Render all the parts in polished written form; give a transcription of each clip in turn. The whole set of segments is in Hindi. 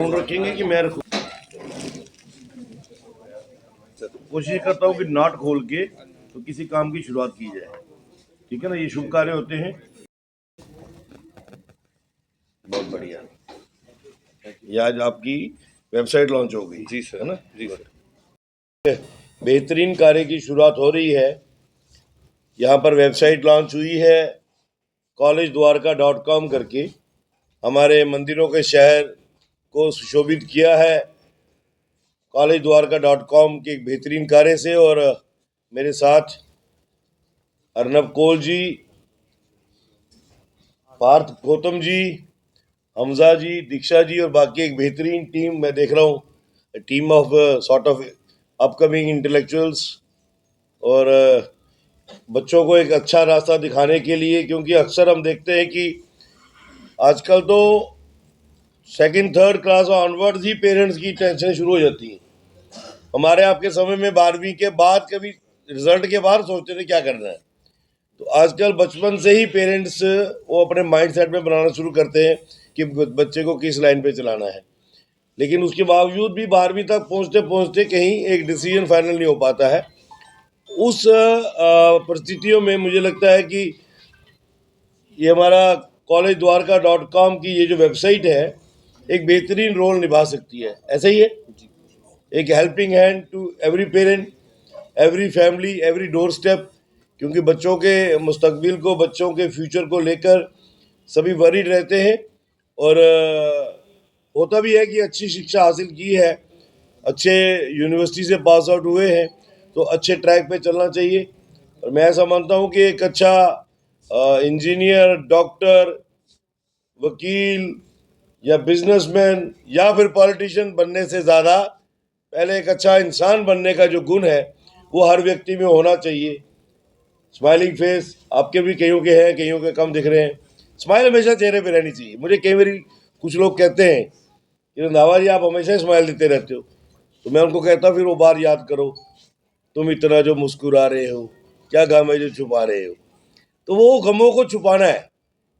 फोन रखेंगे कि मैं रखूँ? कोशिश करता हूँ कि नॉट खोल के तो किसी काम की शुरुआत की जाए। ठीक है ना, ये शुभ कार्य होते हैं। बहुत बढ़िया। ये आज आपकी वेबसाइट लॉन्च हो गई। जी सर, है ना? जी सर। बेहतरीन कार्य की शुरुआत हो रही है। यहाँ पर वेबसाइट लॉन्च हुई है collegedwarka.com करके। हमारे मंदिरों के शहर को सुशोभित किया है collegedwarka.com के एक बेहतरीन कार्य से। और मेरे साथ अर्नब कोल जी, पार्थ गौतम जी, हमजा जी, दीक्षा जी और बाकी एक बेहतरीन टीम मैं देख रहा हूँ, team of sort of upcoming intellectuals. और बच्चों को एक अच्छा रास्ता दिखाने के लिए, क्योंकि अक्सर हम देखते हैं कि आजकल तो सेकंड थर्ड क्लास ऑनवर्ड्स ही पेरेंट्स की टेंशन शुरू हो जाती है। हमारे आपके समय में 12वीं के बाद, कभी रिजल्ट के बाद सोचते थे क्या करना है। तो आजकल बचपन से ही पेरेंट्स वो अपने माइंड सेट में बनाना शुरू करते हैं कि बच्चे को किस लाइन पे चलाना है। लेकिन उसके बावजूद भी 12वीं तक पहुंचते पहुंचते कहीं एक डिसीजन फाइनल नहीं हो पाता है। उस परिस्थितियों में मुझे लगता है कि ये हमारा collegedwarka.com की ये जो वेबसाइट है एक बेहतरीन रोल निभा सकती है। ऐसा ही है, एक helping hand to every parent, every family, every door step. क्योंकि बच्चों के मुस्तकबिल को, बच्चों के फ्यूचर को लेकर सभी वरीड रहते हैं। और होता भी है कि अच्छी शिक्षा हासिल की है, अच्छे यूनिवर्सिटी से पास आउट हुए हैं, तो अच्छे ट्रैक पे चलना चाहिए। और मैं ऐसा मानता हूँ कि एक अच्छा इंजीनियर, डॉक्टर, वकील या बिजनेसमैन या फिर पॉलिटिशियन बनने से ज़्यादा पहले एक अच्छा इंसान बनने का जो गुण है वो हर व्यक्ति में होना चाहिए। स्माइलिंग फेस आपके भी कईयों के हैं, कईयों के कम दिख रहे हैं। स्माइल हमेशा चेहरे पे रहनी चाहिए। मुझे कई बार कुछ लोग कहते हैं कि रंधावा जी आप हमेशा स्माइल देते रहते हो, तो मैं उनको कहता फिर वो बार याद करो, तुम इतना जो मुस्कुरा रहे हो, क्या गम है जो छुपा रहे हो। तो वो गमों को छुपाना है।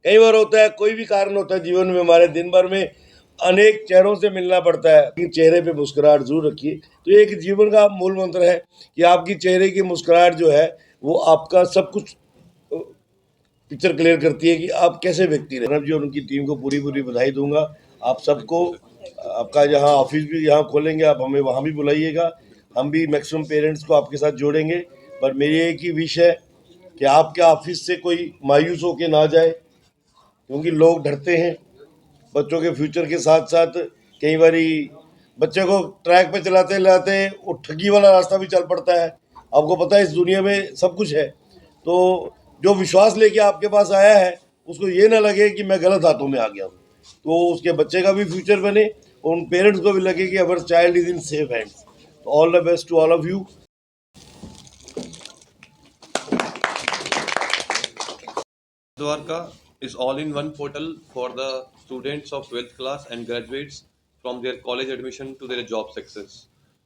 कई बार होता है, कोई भी कारण होता है जीवन में, हमारे दिन भर में अनेक चेहरों से मिलना पड़ता है, लेकिन चेहरे पे मुस्कुराहट जरूर रखिए। तो ये एक जीवन का मूल मंत्र है कि आपकी चेहरे की मुस्कुराहट जो है वो आपका सब कुछ पिक्चर क्लियर करती है कि आप कैसे व्यक्ति रहे। जी और उनकी टीम को पूरी पूरी बधाई दूंगा। आप सबको, आपका जहाँ ऑफिस भी यहाँ खोलेंगे आप हमें वहाँ भी बुलाइएगा। हम भी मैक्सिमम पेरेंट्स को आपके साथ जोड़ेंगे। पर मेरी एक ही विश है कि आपके ऑफिस से कोई मायूस होके ना जाए, क्योंकि लोग डरते हैं बच्चों के फ्यूचर के साथ साथ। कई बार बच्चे को ट्रैक पे चलाते लाते वो ठगी वाला रास्ता भी चल पड़ता है। आपको पता है इस दुनिया में सब कुछ है। तो जो विश्वास लेके आपके पास आया है उसको ये ना लगे कि मैं गलत हाथों में आ गया हूँ, तो उसके बच्चे का भी फ्यूचर बने और उन पेरेंट्स को भी लगे कि our child is in safe hands. तो all the best to all of you. Dwarka is all-in-one portal for the students of 12th class and graduates from their college admission to their job success.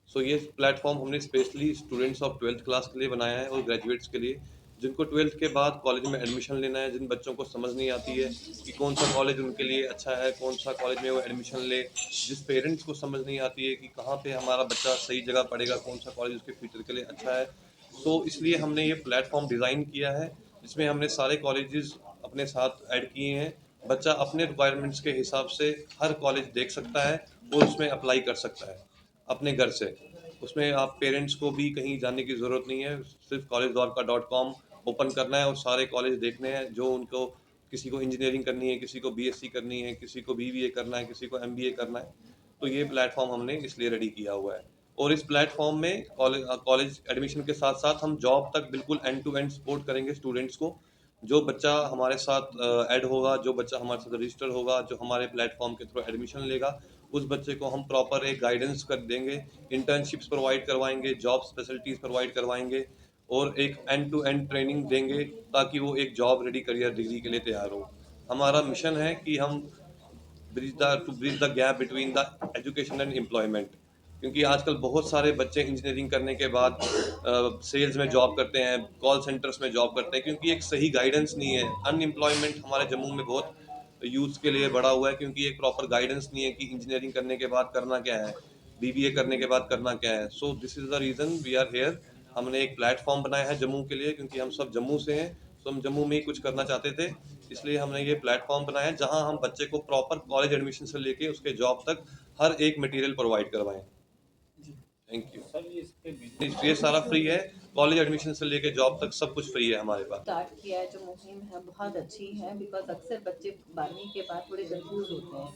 So ये प्लेटफॉर्म हमने specially students of 12th class के लिए बनाया है और ग्रेजुएट्स के लिए, जिनको 12th के बाद कॉलेज में एडमिशन लेना है, जिन बच्चों को समझ नहीं आती है कि कौन सा कॉलेज उनके लिए अच्छा है, कौन सा कॉलेज में वो एडमिशन ले, जिस पेरेंट्स को समझ नहीं आती है कि कहाँ पे हमारा बच्चा सही जगह पढ़ेगा, कौन सा कॉलेज उसके फ्यूचर के लिए अच्छा है। तो इसलिए हमने ये प्लेटफॉर्म डिज़ाइन किया है जिसमें हमने सारे कॉलेजेस अपने साथ ऐड किए हैं। बच्चा अपने रिक्वायरमेंट्स के हिसाब से हर कॉलेज देख सकता है और उसमें अप्लाई कर सकता है अपने घर से। उसमें आप पेरेंट्स को भी कहीं जाने की ज़रूरत नहीं है, सिर्फ collegedwarka.com ओपन करना है और सारे कॉलेज देखने हैं जो उनको, किसी को इंजीनियरिंग करनी है, किसी को बीएससी करनी है, किसी को बीबीए करना है, किसी को एमबीए करना है। तो ये प्लेटफॉर्म हमने इसलिए रेडी किया हुआ है। और इस प्लेटफॉर्म में कॉलेज एडमिशन के साथ साथ हम जॉब तक बिल्कुल एंड टू एंड सपोर्ट करेंगे स्टूडेंट्स को। जो बच्चा हमारे साथ ऐड होगा, जो बच्चा हमारे साथ रजिस्टर होगा, जो हमारे प्लेटफॉर्म के थ्रू एडमिशन लेगा, उस बच्चे को हम प्रॉपर एक गाइडेंस कर देंगे, इंटर्नशिप्स प्रोवाइड करवाएंगे, जॉब स्पेशलिटीज़ प्रोवाइड करवाएंगे और एक एंड टू एंड ट्रेनिंग देंगे ताकि वो एक जॉब रेडी करियर डिग्री के लिए तैयार हो। हमारा मिशन है कि हम bridge the gap between the education and employment, क्योंकि आजकल बहुत सारे बच्चे इंजीनियरिंग करने के बाद सेल्स में जॉब करते हैं, कॉल सेंटर्स में जॉब करते हैं, क्योंकि एक सही गाइडेंस नहीं है। अनएम्प्लॉयमेंट हमारे जम्मू में बहुत यूथ के लिए बढ़ा हुआ है, क्योंकि एक प्रॉपर गाइडेंस नहीं है कि इंजीनियरिंग करने के बाद करना क्या है, बीबीए करने के बाद करना क्या है। So this is the reason we are here. हमने एक प्लेटफॉर्म बनाया है जम्मू के लिए, क्योंकि हम सब जम्मू से हैं, तो हम जम्मू में ही कुछ करना चाहते थे। इसलिए हमने ये प्लेटफॉर्म बनाया है जहां हम बच्चे को प्रॉपर कॉलेज एडमिशन से लेके उसके जॉब तक हर एक मटेरियल प्रोवाइड करवाएं। Thank you sir. ये सारा फ्री है, कॉलेज एडमिशन से लेके जॉब तक सब कुछ फ्री है हमारे पास। स्टार्ट किया है जो मुहिम है बहुत अच्छी है, बिकॉज अक्सर बच्चे 12वीं के बाद थोड़े कंफ्यूज होते हैं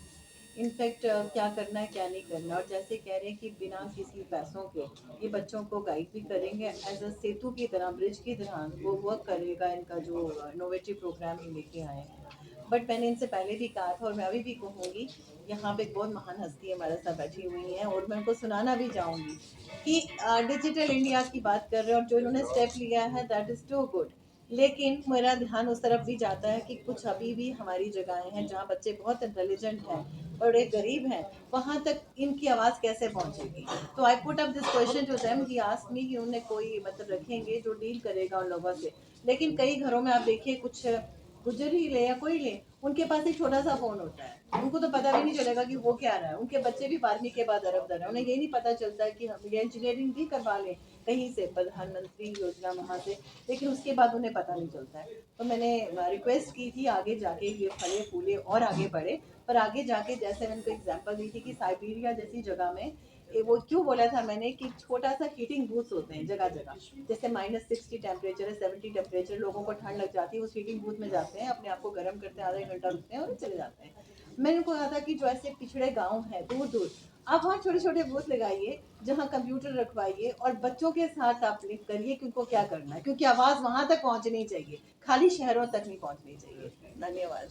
इनफैक्ट क्या करना है क्या नहीं करना। और जैसे कह रहे हैं कि बिना किसी पैसों के ये बच्चों को गाइड भी करेंगे एज अ सेतु की तरह, ब्रिज की तरह वो वर्क करेगा। इनका जो इनोवेटिव प्रोग्राम ये लेके आए हैं, बट मैंने इनसे पहले भी कहा था और मैं अभी भी कहूँगी, यहाँ पे एक बहुत महान हस्ती हमारे साथ बैठी हुई है और मैं उनको सुनाना भी चाहूँगी कि डिजिटल इंडिया की बात कर रहे हैं और जो इन्होंने स्टेप लिया है दैट इज़ टू गुड। लेकिन मेरा ध्यान उस तरफ भी जाता है कि कुछ अभी भी हमारी जगहें हैं जहाँ बच्चे बहुत इंटेलिजेंट हैं, बड़े गरीब हैं, वहाँ तक इनकी आवाज़ कैसे पहुँचेगी। तो I put up this question to them, he asked me कि उन्हें कोई मतलब रखेंगे जो डील करेगा उन लोगों से। लेकिन कई घरों में आप देखिए, कुछ गुजर ही ले या कोई ले, उनके पास एक छोटा सा फोन होता है, उनको तो पता भी नहीं चलेगा कि वो क्या रहा है। उनके बच्चे भी 12वीं के बाद अरबदर है, उन्हें ये नहीं पता चलता है कि हम ये इंजीनियरिंग भी करवा लें कहीं से, प्रधानमंत्री योजना वहाँ से, लेकिन उसके बाद उन्हें पता नहीं चलता है। तो मैंने रिक्वेस्ट की थी आगे जाके ये फले फूले और आगे बढ़े, पर आगे जाके जैसे मैंने को एग्जाम्पल दी थी कि साइबेरिया जैसी जगह में वो क्यों बोला था मैंने कि छोटा सा हीटिंग बूथ होते हैं जगह जगह, जैसे -60 टेम्परेचर है, 70 टेम्परेचर, लोगों को ठंड लग जाती है, उस हीटिंग बूथ में जाते हैं, अपने आप को गर्म करते हैं, आधा एक घंटा रुकते हैं और चले जाते हैं। मैंने उनको कहा था कि जो ऐसे पिछड़े गाँव हैं दूर दूर, आप वहाँ छोटे छोटे बूथ लगाइए जहाँ कंप्यूटर रखवाइए और बच्चों के साथ आप लिंक करिए कि उनको क्या करना है, क्योंकि आवाज़ वहाँ तक पहुँचनी चाहिए, खाली शहरों तक नहीं पहुँचनी चाहिए। धन्यवाद।